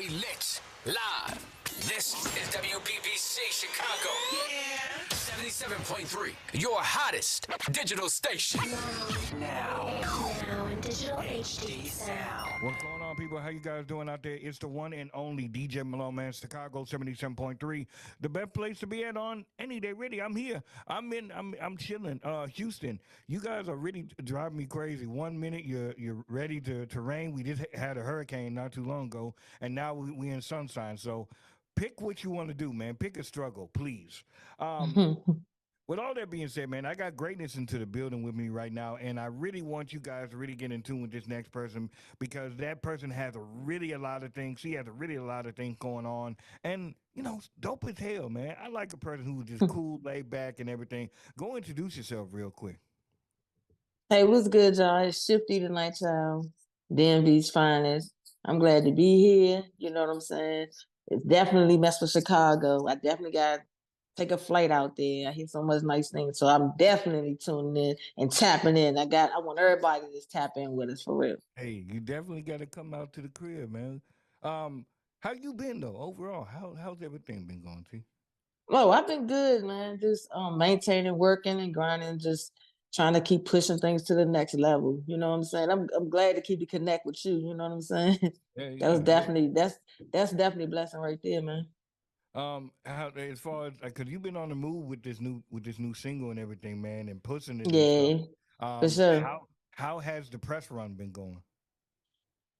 We lit live. This is WBBC Chicago. Yeah. 77.3. Your hottest digital station. Now in digital HD sound. What's going on, people? How you guys doing out there? It's the one and only DJ Malone, man. Chicago 77.3. The best place to be at on any day. Really, I'm here. I'm chilling. Houston, you guys are really driving me crazy. 1 minute you're ready to rain. We just had a hurricane not too long ago, and now we in sunshine. So pick what you want to do, man. Pick a struggle, please. With all that being said, man, I got greatness into the building with me right now, and I really want you guys to really get in tune with this next person because that person has a lot of things. She has a lot of things going on, and dope as hell, man. I like a person who's just cool, laid back, and everything. Go introduce yourself real quick. Hey, what's good, y'all? It's SHIF-T DA NIGHTCHILD, DMV's finest. I'm glad to be here. You know what I'm saying? It's definitely mess with Chicago. I definitely got to take a flight out there. I hear so much nice things. So I'm definitely tuning in and tapping in. I want everybody to just tap in with us for real. Hey, you definitely got to come out to the crib, man. How you been though? Overall, how's everything been going, T? Oh, I've been good, man. Just maintaining, working and grinding, just trying to keep pushing things to the next level. You know what I'm saying? I'm glad to keep it connect with you. You know what I'm saying? Yeah, That was yeah. definitely that's definitely a blessing right there, man. How as far as because you've been on the move with this new single and everything, man, and pushing it and stuff. Yeah, for sure. How has the press run been going?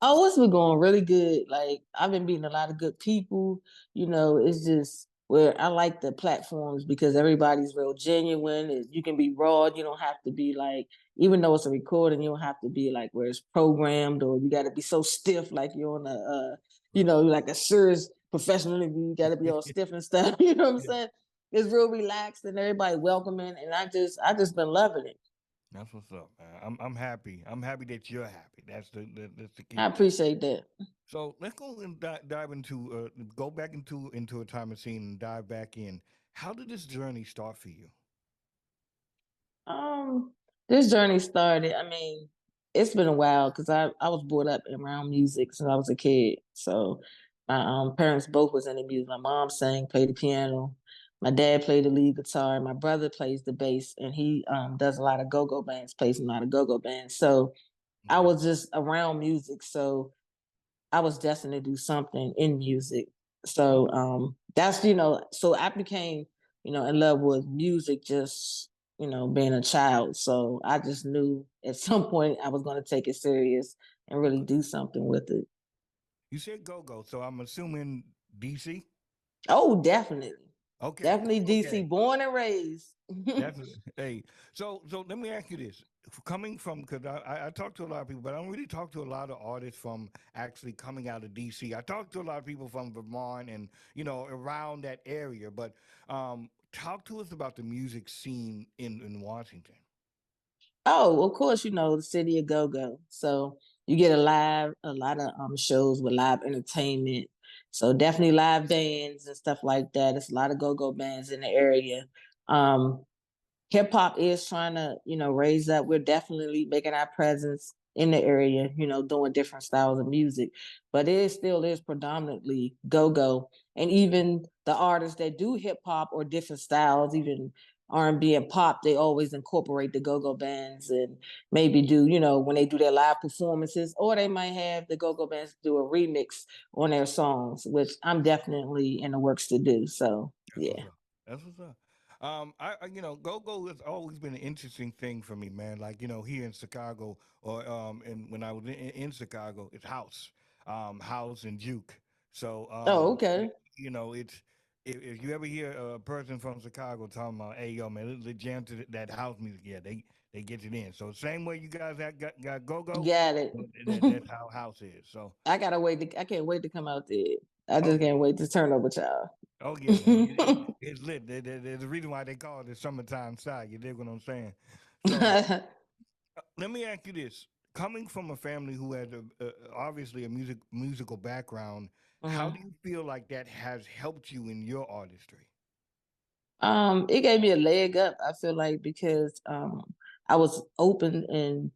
Oh, it's been going really good. Like I've been meeting a lot of good people. It's just where I like the platforms because everybody's real genuine. You can be raw. You don't have to be like, even though it's a recording, you don't have to be like where it's programmed or you got to be so stiff like you're on like a serious professional interview. You got to be all stiff and stuff. You know what I'm saying? It's real relaxed and everybody welcoming, and I just been loving it. That's what's up, man. I'm happy. I'm happy that you're happy. That's the key I thing. appreciate that. So let's go and dive into go back into a time machine and dive back in. How did this journey start for you? Um, this journey started. I mean, it's been a while because I was brought up around music since I was a kid. So my parents both was into music. My mom sang, played the piano. My dad played the lead guitar. My brother plays the bass, and he does a lot of go-go bands, plays in a lot of go-go bands. So I Okay. was just around music. So I was destined to do something in music. So that's so I became in love with music just being a child. So I just knew at some point I was going to take it serious and really do something with it. You said go, so I'm assuming DC. Oh, definitely, Okay, definitely DC, okay. born and raised. That's hey. So let me ask you this: coming from because I talk to a lot of people, but I don't really talk to a lot of artists from actually coming out of DC. I talk to a lot of people from Vermont and around that area. But talk to us about the music scene in Washington. Oh, of course, the city of go-go. So you get a lot of shows with live entertainment. So definitely live bands and stuff like that. It's a lot of go-go bands in the area. Um, Hip hop is trying to, raise up. We're definitely making our presence in the area, doing different styles of music. But still is predominantly go-go. And even the artists that do hip hop or different styles, even R&B and pop, they always incorporate the go-go bands and maybe do, when they do their live performances, or they might have the go-go bands do a remix on their songs, which I'm definitely in the works to do. So That's what's yeah. up. That's what's up. Go has always been an interesting thing for me, man. Like here in Chicago, or and when I was in Chicago, it's house and juke. So Oh, okay. it's if you ever hear a person from Chicago talking about, hey yo man, let's jam to that house music, yeah, they get it in. So same way you guys got go, Got it. that's how house is. So I can't wait to come out there. I just okay. can't wait to turn up with y'all. Oh yeah, man, it's lit. There's a reason why they call it the summertime style. You dig what I'm saying? So let me ask you this: coming from a family who has obviously a musical background, how Mhm. do you feel like that has helped you in your artistry? It gave me a leg up, I feel like, because I was open and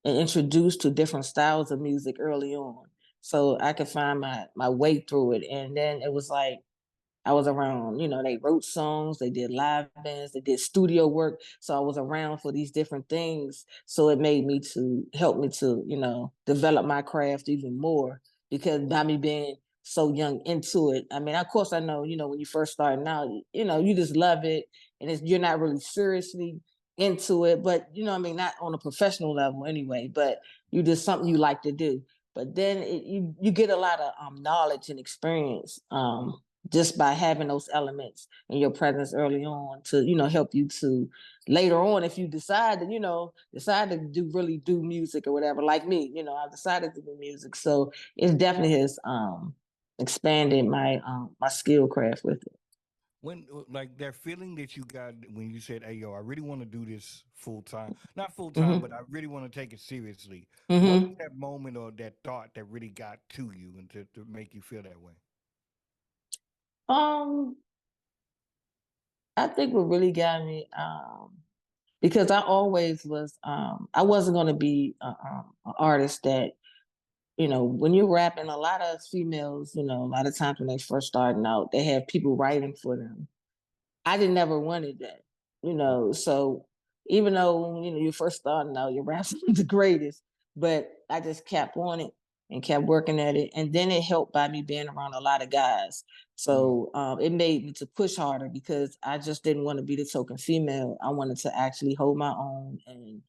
introduced to different styles of music early on. so I could find my way through it. And then it was like I was around, they wrote songs, they did live bands, they did studio work. So I was around for these different things. So it made me to help me to, develop my craft even more, because by me being so young into it. I mean, of course I know, when you first starting out, you just love it, and you're not really seriously into it, but I mean, not on a professional level anyway, but you just something you like to do. But then you get a lot of knowledge and experience, just by having those elements in your presence early on to help you to later on, if you decide to decide to do music or whatever, like me, I've decided to do music, so it definitely has expanded my skill craft with it. When like that feeling that you got when you said, "Hey, yo, I really want to do this full time, not full time, but Hmm. I really want to take it seriously." What was Hmm. that moment or that thought that really got to you and to make you feel that way? um I think what really got me, because I always was, I wasn't going to be an artist that, when you're rapping, a lot of females, a lot of times when they first starting out, they have people writing for them. I didn't never wanted that, so even though, you first starting out, your raps are the greatest, but I just kept on it and kept working at it. And then it helped by me being around a lot of guys. Mm, So it made me to push harder, because I just didn't want to be the token female. I wanted to actually hold my own and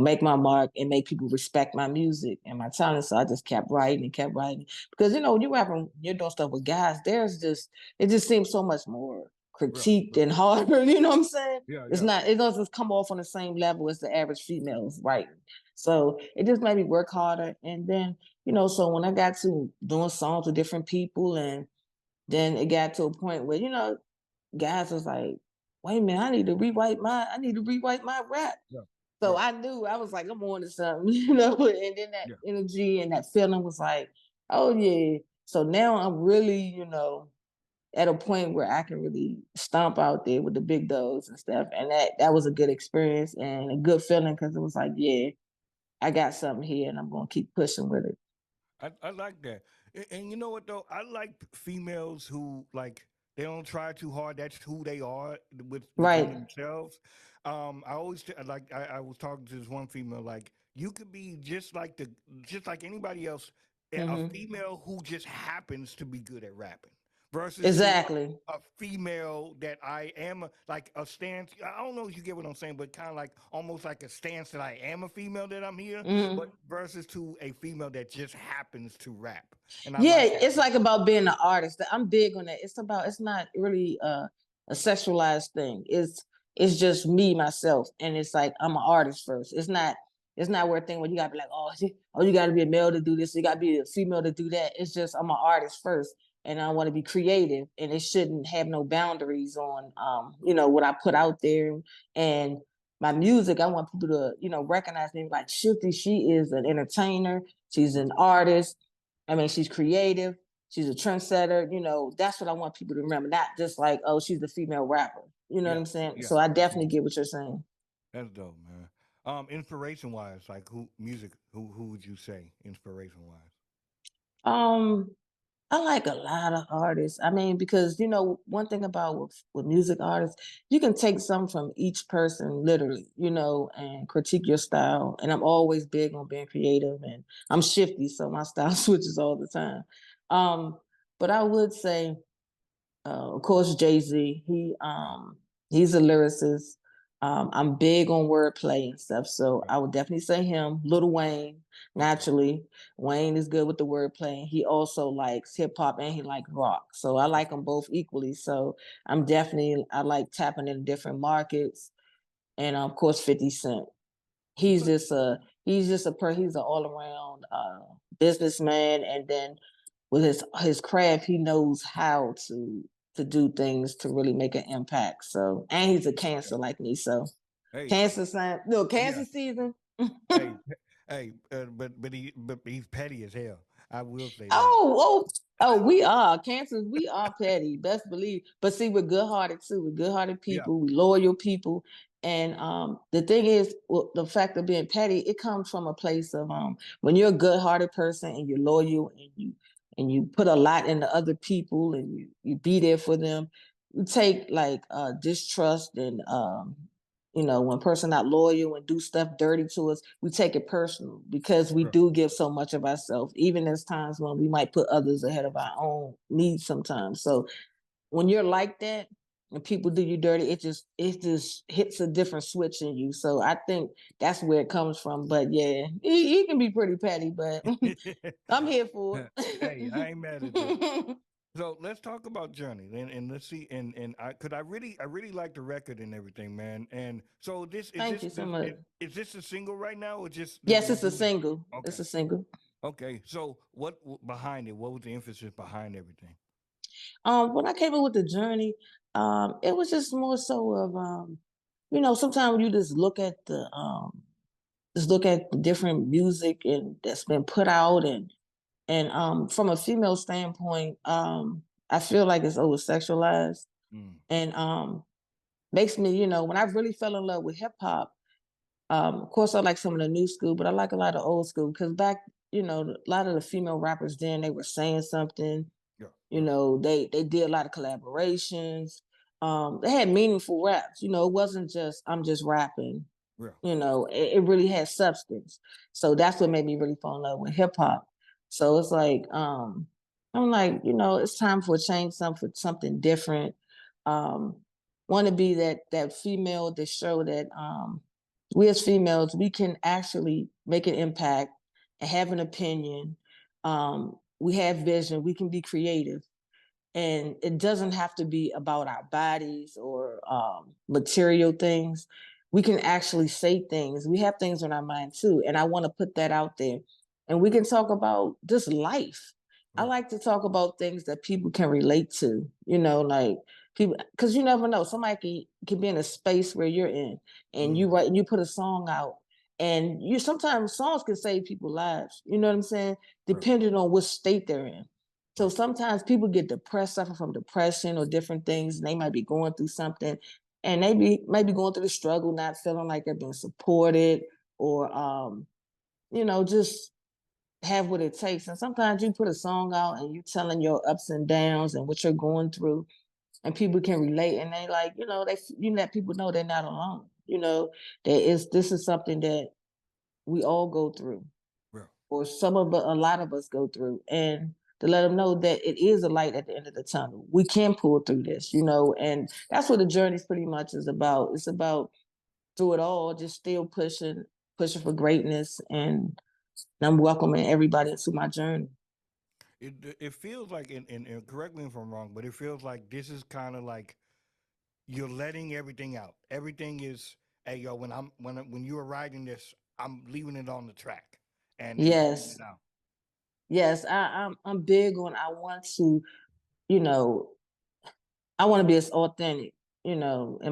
make my mark and make people respect my music and my talent. So I just kept writing and kept writing, because when you're rapping, you're doing stuff with guys. It just seems so much more right, critiqued right. and harder. You know what I'm saying? Yeah, It's yeah. not. It doesn't come off on the same level as the average females writing. So it just made me work harder. And then so when I got to doing songs with different people, and then it got to a point where guys was like, "Wait a minute, I need to rewrite my rap." Yeah, So right. I knew, I was like, I'm on to something, and then that Yeah. energy and that feeling was like, oh yeah. So now I'm really, at a point where I can really stomp out there with the big dogs and stuff. And that was a good experience and a good feeling, because it was like, yeah, I got something here and I'm gonna keep pushing with it. I like that. And you know what though? I like females who like they don't try too hard. That's who they are within Right. themselves. I always like I was talking to this one female like you could be just like anybody else, a Hmm. female who just happens to be good at rapping versus to Exactly. a female that I am like a stance. I don't know if you get what I'm saying, but kind of like almost like a stance that I am a female that I'm here, but Hmm. versus to a female that just happens to rap. And I Yeah, like that. it's like about being an artist. I'm big on that. It's not really a sexualized thing. It's just me myself, and it's like I'm an artist first. It's not where a thing where you gotta be like, oh, you gotta be a male to do this, you gotta be a female to do that. It's just I'm an artist first, and I want to be creative, and it shouldn't have no boundaries on what I put out there. And my music, I want people to recognize me like Shifty. She is an entertainer. She's Right. an artist. I mean, she's creative. She's a trendsetter. That's what I want people to remember. Not just like, oh, she's the female rapper. You know what Yeah. I'm saying? Yeah. So I definitely Absolutely. get what you're saying. That's dope, man. Inspiration wise, like who would you say inspiration wise? Um, I like a lot of artists. I mean, because one thing about with music artists, you can take some from each person, literally, and critique your style. And I'm always big on being creative, and I'm shifty, so my style switches all the time. Um, but I would say, of course, Jay-Z. He's a lyricist. I'm big on wordplay and stuff, so Okay. I would definitely say him. Little Wayne, Okay. naturally. Wayne is good with the wordplay. He also likes hip hop and he likes rock, so I like Okay. them both equally. So I like tapping into different markets, and of course, 50 Cent. He's Okay. just a he's an all around businessman, and then with his craft, he knows how to do things to really make an impact. So, and he's a Yeah. Cancer like me, so Hey. Cancer sign, no Yeah. Cancer season. Hey. Hey. But he's petty as hell. I will say that. Oh, we are Cancers. We are petty, best believe. But see, we're good hearted too. We're good hearted Yeah. people. We loyal people, And the thing is, well, the fact of being petty, it comes from a place of when you're a good-hearted person and you're loyal and you put a lot into other people and you be there for them. You take like distrust and when person not loyal and do stuff dirty to us, we take it personal because we do give so much of ourselves, even there's times when we might put others ahead of our own needs sometimes. So when you're like that and people do you dirty, it just hits a different switch in you. So I think that's where it comes from. But yeah, he can be pretty petty, but I'm here for it. Hey, I ain't mad at that. So let's talk about Journey and let's see and I really like the record and everything, man. And so Thank you so much. is this a single right now or just Yes, it's a single. Okay. It's a single. Okay. So what behind it? What was the emphasis behind everything? When I came up with the journey, it was just more so of sometimes you just look at the different music and that's been put out and from a female standpoint, I feel like it's over sexualized and makes me, when I really fell in love with hip hop, of course I like some of the new school, but I like a lot of old school because back, a lot of the female rappers then they were saying something. They did a lot of collaborations. They had meaningful raps. It wasn't just I'm just rapping. It really had substance. So that's what made me really fall in love with hip hop. So it's like I'm like, it's time for a change, something different. Um, Want to be that female to show that we as females we can actually make an impact and have an opinion. We have vision. We can be creative and it doesn't have to be about our bodies or material things. We can actually say things. We have things on our mind too, and I want to put that out there. And we can talk about just life. I like to talk about things that people can relate to. Like people, because you never know. Somebody can be in a space where you're in, and you write and you put a song out, and you sometimes songs can save people's lives. You know what I'm saying? Depending on what state they're in. So sometimes people get depressed, suffer from depression or different things, and they might be going through something, and they might be going through the struggle, not feeling like they're being supported, or just have what it takes. And sometimes you put a song out and you telling your ups and downs and what you're going through, and people can relate, and they like, you let people know they're not alone. This is something that we all go through or a lot of us go through, and to let them know that it is a light at the end of the tunnel. We can pull through this, and that's what the journey pretty much is about. It's about through it all, just still pushing for greatness, and I'm welcoming everybody into my journey. It feels like, and correct me if I'm wrong, but it feels like this is kind of like you're letting everything out. Everything is, hey yo, when you were writing this, I'm leaving it on the track and putting Yes, it out. yes, I'm big on. You know, I want to be as authentic, in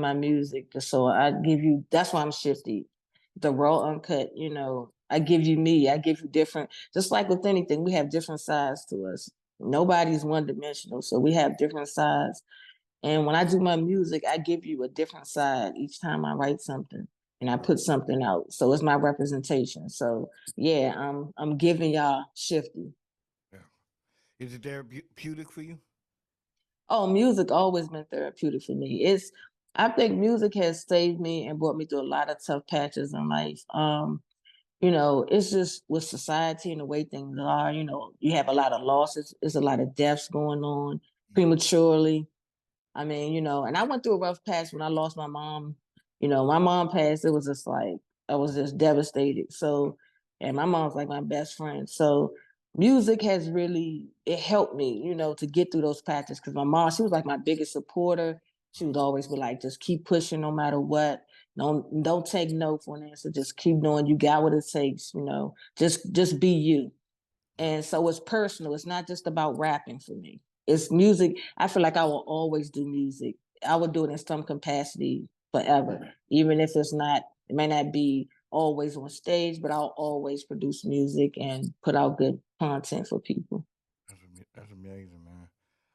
my music. So I give you. That's why I'm shifty, the raw uncut. I give you me. I give you different. Just like with anything, we have different sides to us. Nobody's one dimensional, so we have different sides. And when I do my music, I give you a different side each time I write something and I put something out. So it's my representation. So yeah, I'm giving y'all shifty. Yeah. Is it therapeutic for you? Oh, music always been therapeutic for me. I think music has saved me and brought me through a lot of tough patches in life. It's just with society and the way things are, you have a lot of losses, there's a lot of deaths going on prematurely. I mean, and I went through a rough patch when I lost my mom. My mom passed, it was just like I was just devastated. So, and my mom's like my best friend. So music has really it helped me, to get through those patches because my mom, she was like my biggest supporter. She would always be like, just keep pushing no matter what. Don't take no for an answer. Just keep knowing you got what it takes, Just be you. And so it's personal. It's not just about rapping for me. It's music. I feel like I will always do music. I will do it in some capacity forever, even if it may not be always on stage, but I'll always produce music and put out good content for people. That's amazing, man.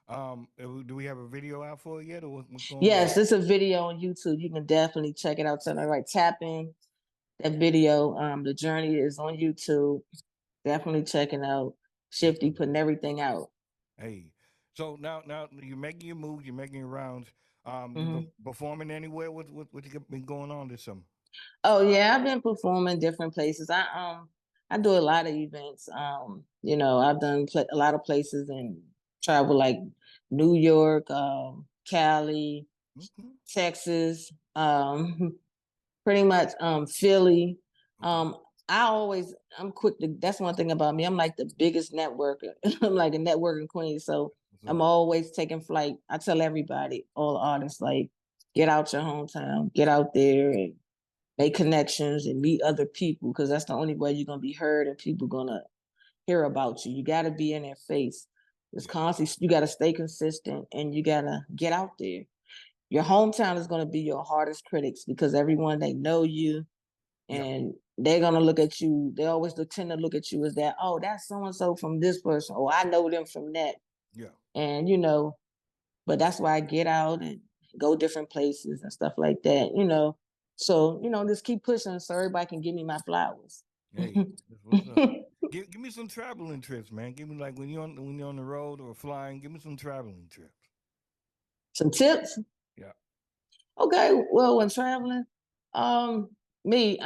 Do we have a video out for it yet, or what's going on? Yes, it's a video on YouTube. You can definitely check it out. So, right, tap in that video. The journey is on YouTube. Definitely checking out. Shifty putting everything out. Hey, so now you're making your moves, you're making your rounds. You been Mhm. performing anywhere? What you been going on this summer? Oh yeah, I've been performing different places. I do a lot of events. I've done a lot of places and travel like New York, Cali, Okay, Texas, pretty much Philly. okay, I'm quick to, that's one thing about me. I'm like the biggest networker. I'm like a networking queen. So what's I'm up? always taking flight. I tell everybody, all artists, like, get out your hometown, get out there and make connections and meet other people, because that's the only way you're gonna be heard and people gonna hear about you. You gotta be in their face. It's Yeah, constantly, you gotta stay consistent and you gotta get out there. Your hometown is gonna be your hardest critics, because everyone, they know you yeah, and they're gonna look at you. They always tend to look at you as that, oh, that's so and so from this person. Oh, I know them from that. yeah. And but that's why I get out and go different places and stuff like that, So, just keep pushing so everybody can give me my flowers. Hey, that's what's up. Give me some traveling trips, man. Give me like when you're on the road or flying. Give me some traveling trips. Some tips. Yeah. Okay, well, when traveling, um, I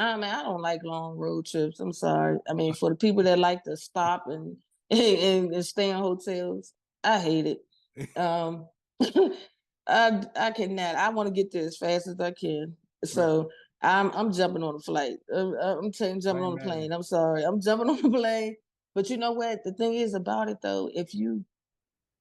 don't like long road trips. I'm sorry. I mean, for the people that like to stop and and stay in hotels, I hate it. Um, I cannot. I want to get there as fast as I can. Right. So I'm jumping on a flight. I'm saying I jumping ain't on a mad at plane. I'm sorry. I'm jumping on a plane. But you know what? The thing is about it though, if you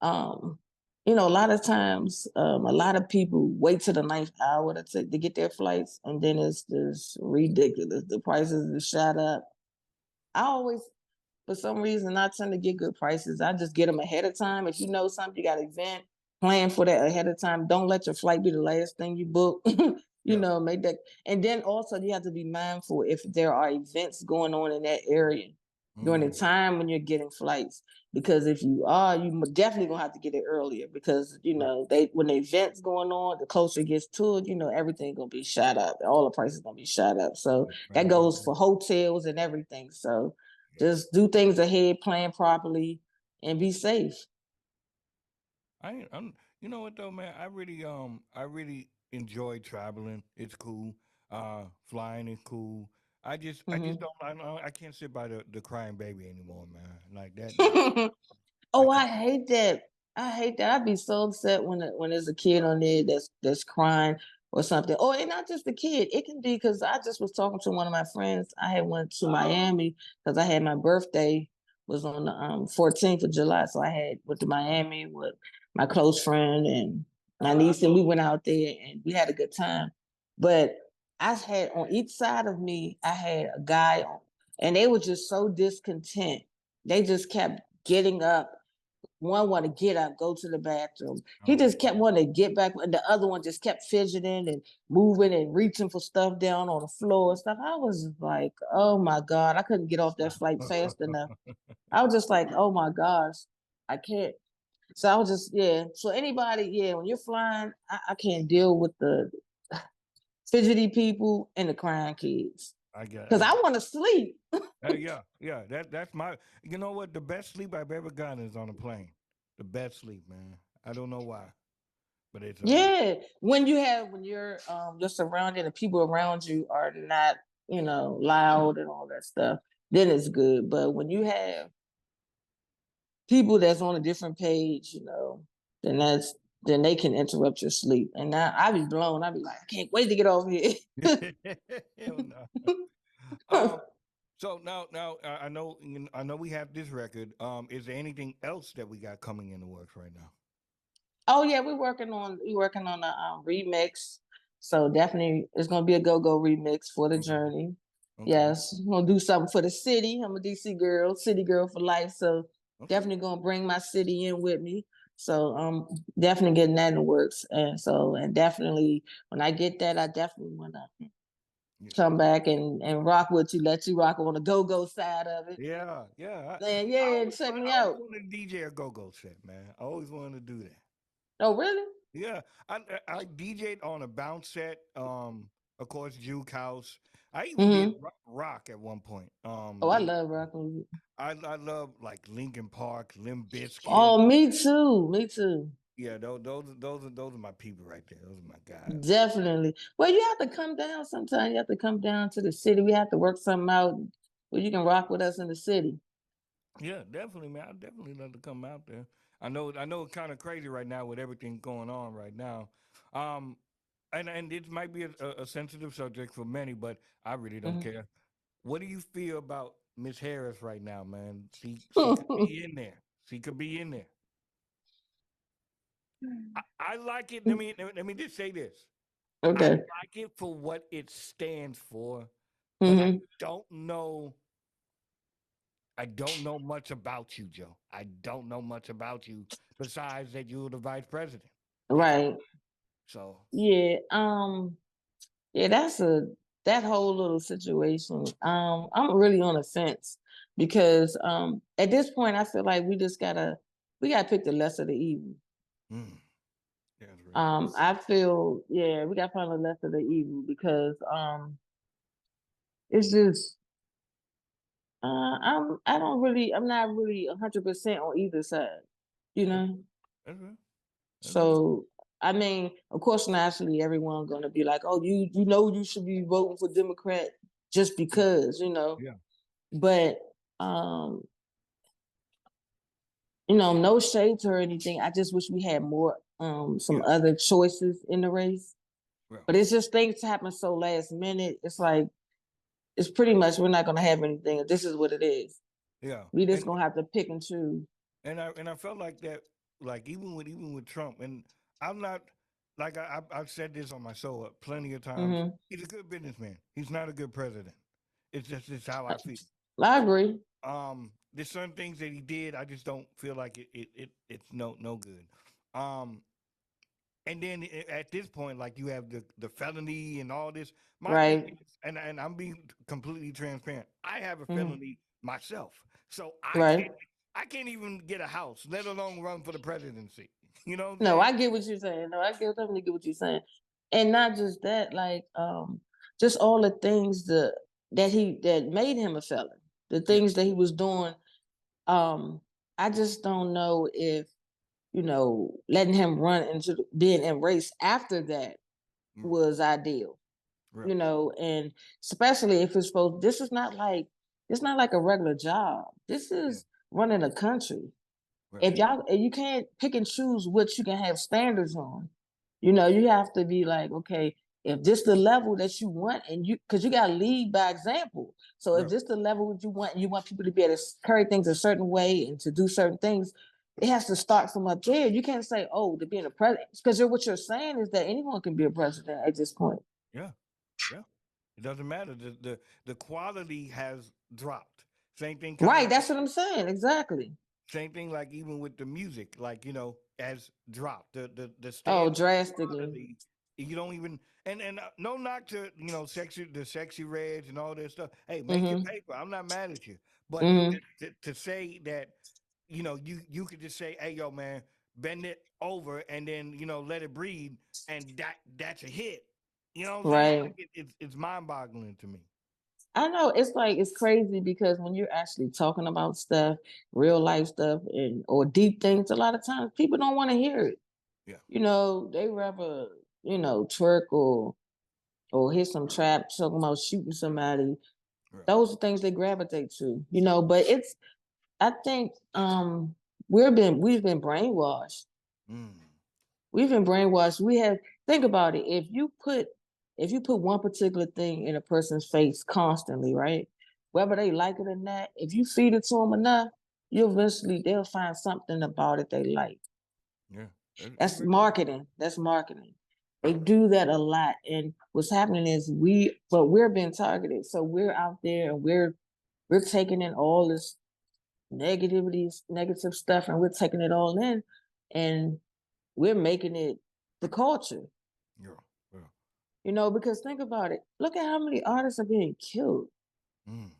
um, a lot of times, a lot of people wait to the ninth hour to get their flights, and then it's just ridiculous. The prices are shot up. I always, for some reason, I tend to get good prices. I just get them ahead of time. If you know something, you got an event, plan for that ahead of time. Don't let your flight be the last thing you book. Yeah. Make that. And then also, you have to be mindful if there are events going on in that area during the Mm, time when you're getting flights. Because if you are, you definitely gonna have to get it earlier, because right. when the event's going on, the closer it gets to it, everything gonna be shot up. All the prices gonna be shot up. So Right. that goes Transportation. for hotels and everything. So Yeah. just do things ahead, plan properly, and be safe. I ain't, I'm. You know what though, man? I really enjoy traveling. It's cool. Flying is cool. I just Mhm. don't. I can't sit by the crying baby anymore, man. Like that. Nah, I Oh, I can't. hate that. I hate that. I'd be so upset when there's a kid on there that's crying or something. Or and not just the kid. It can be because I just was talking to one of my friends. I had went to Miami because I had my birthday was on the 14th of July. So I had went to Miami with my close friend and my niece, and we went out there and we had a good time. But I had on each side of me, I had a guy on, and they were just so discontent. They just kept getting up. One wanted to get up, go to the bathroom. He Oh just kept wanting to get back, and the other one just kept fidgeting and moving and reaching for stuff down on the floor and stuff. I was like, oh my God, I couldn't get off that flight man. fast enough. I was just like, oh my gosh, I can't. So I was just, yeah. So anybody, yeah, when you're flying, I can't deal with the fidgety people and the crying kids because I I get. want to sleep. Yeah, yeah. That's my. You know what? The best sleep I've ever gotten is on a plane. The best sleep, man. I don't know why, but it's Yeah, when you're surrounded and people around you are not, loud and all that stuff, then it's good. But when you have people that's on a different page, then then they can interrupt your sleep. And now I be blown. I be like, I can't wait to get off here. hell no. Um. So I know we have this record. Is there anything else that we got coming in the works right now? Oh yeah, we working on a remix. So definitely it's gonna be a go-go remix for the Okay. journey. Okay. Yes, I'm gonna do something for the city. I'm a DC girl, city girl for life. So Okay. definitely gonna bring my city in with me. So definitely getting that in the works. And definitely when I get that, I definitely wanna come back and rock with you, let you rock on the go-go side of it. Yeah. Saying, yeah, check me I always out. wanted to DJ a go-go set, man. I always wanted to do that. Oh, really? Yeah, I DJ'd on a bounce set. Of course, Juke House. I even did Mm-hmm. rock at one point. Oh, I love rocking. I love like Linkin Park, Limp Bizkit. Oh, me too. Me too. Yeah, those are my people right there. Those are my guys. Definitely. Well, you have to come down sometime. You have to come down to the city. We have to work something out where you can rock with us in the city. Yeah, definitely, man. I definitely love to come out there. I know it's kind of crazy right now with everything going on right now. Um, and it might be a sensitive subject for many, but I really don't care. What do you feel about Miss Harris right now, man? She could be in there. She could be in there. I like it. Let me just say this. I Okay. like it for what it stands for, but I Hmm. don't know. I don't know much about you, Joe. I don't know much about you besides that you're the vice president. That's Right. so. Yeah. Yeah, that whole little situation. I'm really on the fence because at this point I feel like we gotta pick the lesser of the evil. Mm, that's real. I feel, yeah, we gotta find the lesser of the evil because it's just I'm not really 100% on either side, you That's, know. that's real. That's real. So I mean, of course, naturally, everyone's gonna be like, "Oh, you know, you should be voting for Democrat just Yeah. because," you know. Yeah. But um, no shade to her or anything. I just wish we had more some Yeah. other choices in the race. Well. But it's just things happen so last minute. It's like it's pretty much we're not gonna have anything. This is what it is. Yeah. We just gonna have to pick and choose. And I felt like that, like even with Trump, and I'm not like I've said this on my show plenty of times. Hmm. He's a good businessman. He's not a good president. It's how I feel. I agree. There's certain things that he did. I just don't feel like it's no good. Um, and then at this point, like you have the felony and all this. My thing Right. is, and I'm being completely transparent. I have a Hmm. felony myself, so Right. I can't even get a house, let alone run for the presidency. You know what I'm No, saying? I get what you're saying. No, definitely get what you're saying. And not just that, like just all the things that made him a felon, the Yeah. things that he was doing. Um, I just don't know if, letting him run into being in race after that Mm, was ideal. real. And especially if it's supposed this is not like it's not like a regular job. This Yeah. is running a country. Real. If you can't pick and choose what you can have standards on, you have to be like, okay, if this the level that you want, and because you got to lead by example. So if Real. this the level that you want people to be able to carry things a certain way and to do certain things, it has to start from up there. You can't say, oh, to being a president, because what you're saying is that anyone can be a president at this point. Yeah. Yeah. It doesn't matter. The quality has dropped. Same thing, kind of Right, like that's what I'm saying. Exactly. same thing, like even with the music, like has dropped. The Oh, standard drastically. quality. You don't even and no knock to sexy reds and all that stuff. Hey, make your Mm-hmm. paper. I'm not mad at you, but Mm-hmm. to say that you could just say, hey yo man, bend it over and then let it breathe, and that's a hit. You know what I'm saying? Right. Like it's mind boggling to me. I know it's like it's crazy because when you're actually talking about stuff, real life stuff, and or deep things, a lot of times people don't want to hear it. Yeah. They rather twerk or hit some trap talking about shooting somebody. Yeah. Those are things they gravitate to. But I think we've been brainwashed. Mm. We've been brainwashed. We have think about it. If you put one particular thing in a person's face constantly, right? Whether they like it or not, if you feed it to them enough, they'll find something about it they like. Yeah. It's That's very true. marketing. That's marketing. They do that a lot. And what's happening is we're being targeted. So we're out there and we're taking in all this negative stuff, and we're taking it all in, and we're making it the culture. Yeah. Yeah. You know, because think about it. Look at how many artists are being killed. Mm.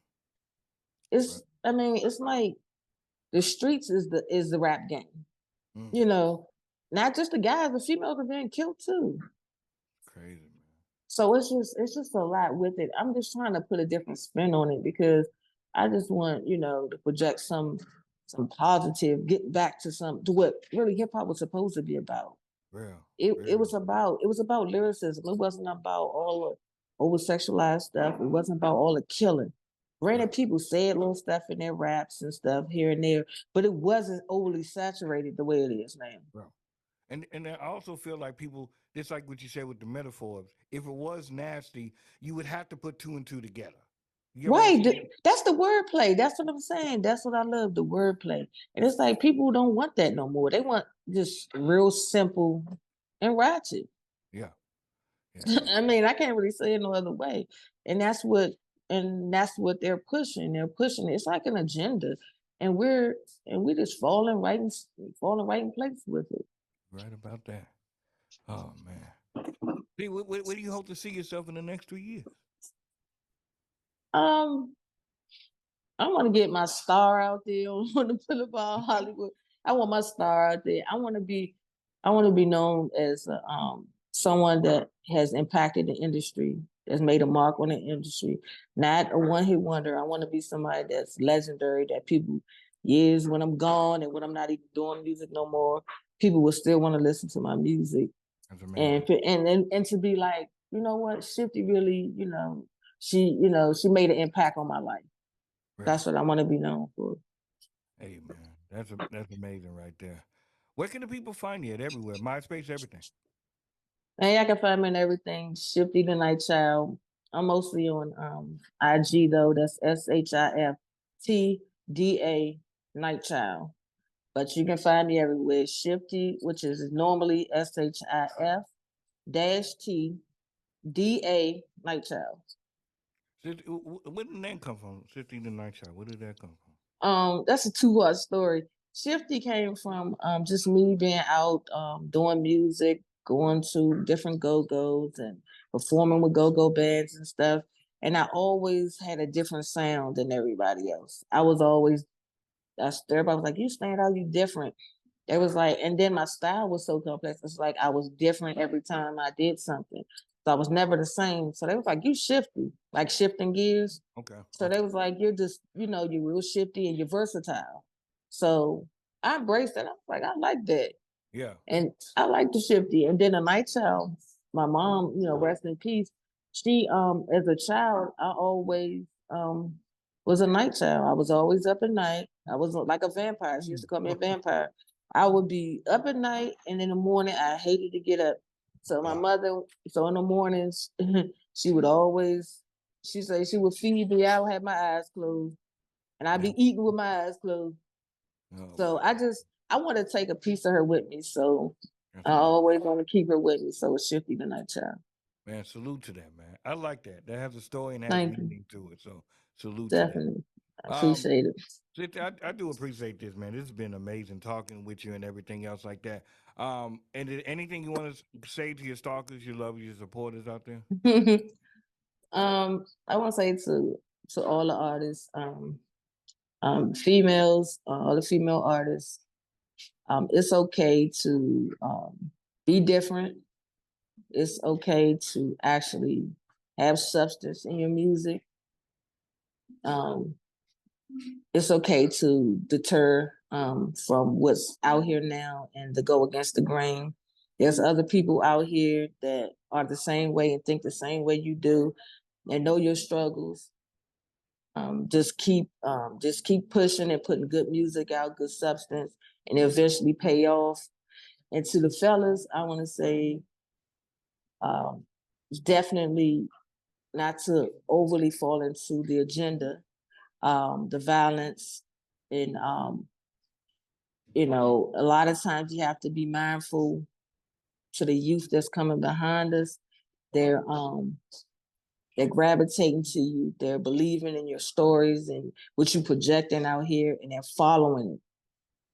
It's, I mean, it's like the streets is the rap game. Mm. You know, not just the guys, but females are being killed too. Crazy, man. So it's just a lot with it. I'm just trying to put a different spin on it because I just want, you know, to project some positive, get back to what really hip hop was supposed to be about. Real. It was about lyricism. It wasn't about all the over sexualized stuff. It wasn't about all the killing. Granted, people said little stuff in their raps and stuff here and there, but it wasn't overly saturated the way it is now. Real. And I also feel like people, just like what you said with the metaphors, if it was nasty, you would have to put two and two together. You get what I'm Right. saying? That's the wordplay. That's what I'm saying. That's what I love, the wordplay. And it's like people don't want that no more. They want just real simple and ratchet. Yeah. Yeah. I mean, I can't really say it no other way. And that's what they're pushing. They're pushing it. It's like an agenda. And we're just falling right in place with it. Right about that. Oh man. See, where do you hope to see yourself in the next 3 years? Um, I want to get my star out there on the Boulevard Hollywood. I want my star out there. I want to be known as someone that has impacted the industry, that's made a mark on the industry, not a one-hit wonder. I want to be somebody that's legendary, that people, years when I'm gone and when I'm not even doing music no more, people will still want to listen to my music. That's amazing. And to be like, you know what, Shifty really, she made an impact on my life. Real. That's what I want to be known for. Hey man, that's amazing right there. Where can the people find you at? Everywhere, MySpace, everything. And y'all can find me in everything. Shifty the Nightchild. I'm mostly on IG though. That's SHIF-T Nightchild. But you can find me everywhere. Shifty, which is normally SHIF dash T DA Nightchild. Where did the name come from? 16 the Night Child. Where did that come from? That's a two-part story. Shifty came from just me being out doing music, going to different go-go's and performing with go-go bands and stuff. And I always had a different sound than everybody else. Everybody was like, you stand out, you different. It was like, and then my style was so complex. It's like I was different every time I did something. So I was never the same. So they was like, you shifty, like shifting gears. Okay. So they was like, you're just, you're real shifty and you're versatile. So I embraced it. I was like, I like that. Yeah. And I like the shifty. And then the night child, my mom, rest in peace. She, as a child, I always was a night child. I was always up at night. I was like a vampire. She used to call me a vampire. I would be up at night, and in the morning, I hated to get up. So my mother, in the mornings, she would always, she said she would feed me. I would have my eyes closed, and I'd be eating with my eyes closed. Oh, So I want to take a piece of her with me. So that's I amazing. always want to keep her with me. So it's Shifty the Night Child. Man, salute to that, man. I like that. That has a story and has Thank you. meaning to it. So salute Definitely. I to that. appreciate it. I do appreciate this, man. This has been amazing talking with you and everything else like that. And anything you want to say to your stalkers, your lovers, your supporters out there? I want to say to all the artists, females, all the female artists, it's okay to be different. It's okay to actually have substance in your music. It's okay to deter from what's out here now and to go against the grain. There's other people out here that are the same way and think the same way you do and know your struggles. Just keep pushing and putting good music out, good substance, and it'll eventually pay off. And to the fellas, I want to say definitely not to overly fall into the agenda, the violence, and a lot of times you have to be mindful to the youth that's coming behind us. They're gravitating to you. They're believing in your stories and what you're projecting out here, and they're following it.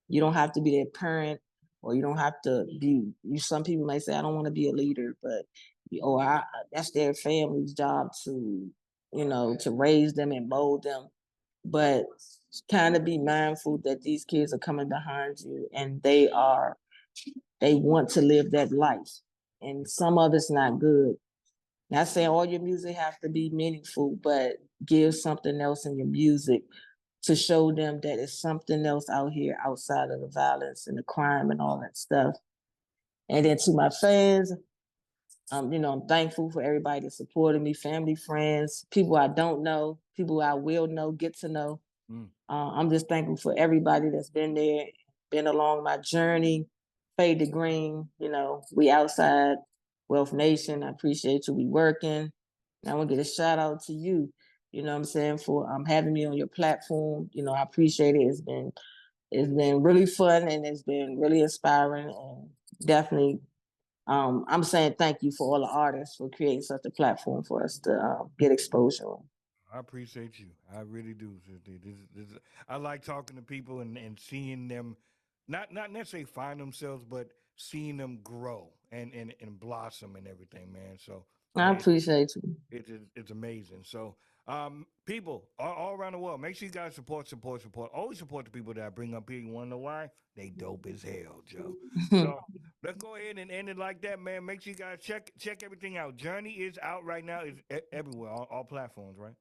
You don't have to be their parent, or you don't have to be. Some people may say, "I don't want to be a leader," but or that's their family's job to, to raise them and mold them. But kind of be mindful that these kids are coming behind you and they want to live that life. And some of it's not good. Not saying all your music has to be meaningful, but give something else in your music to show them that it's something else out here outside of the violence and the crime and all that stuff. And then to my fans, I'm thankful for everybody that supported me, family, friends, people I don't know, people I will know, get to know. I'm just thankful for everybody that's been there, been along my journey. Fade to Green, we outside. Wealth Nation, I appreciate you. We working. And I want to get a shout out to you, you know what I'm saying, for having me on your platform. I appreciate it. It's been really fun and it's been really inspiring, and definitely I'm saying thank you for all the artists for creating such a platform for us to get exposure on. I appreciate you. I really do. I like talking to people and seeing them, not necessarily find themselves, but seeing them grow and blossom and everything, man. So I man, appreciate you. it's amazing. So people all around the world, make sure you guys support. Always support the people that I bring up here. You want to know why? They dope as hell, Joe. So let's go ahead and end it like that, man. Make sure you guys check everything out. Journey is out right now. It's everywhere, all platforms, right?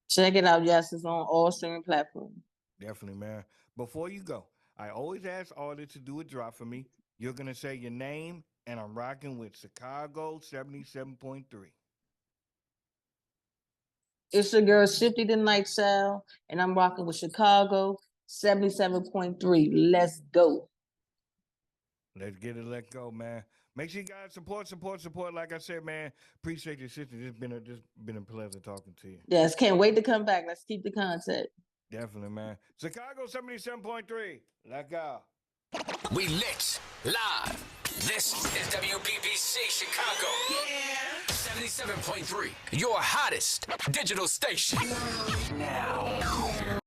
Check it out. Yes, it's on all streaming platforms. Definitely, man. Before you go, I always ask artists to do a drop for me. You're gonna say your name, and I'm rocking with Chicago 77.3. It's your girl SHIF-T DA NIGHTCHILD, and I'm rocking with Chicago 77.3. Let's go. Let's get it, let go, man. Make sure you guys support. Like I said, man, appreciate your sister. It's been a pleasure talking to you. Yes, can't wait to come back. Let's keep the contact. Definitely, man. Chicago 77.3. Let go. We lit live. This is WBBC Chicago. Yeah. 77.3. Your hottest digital station. Now.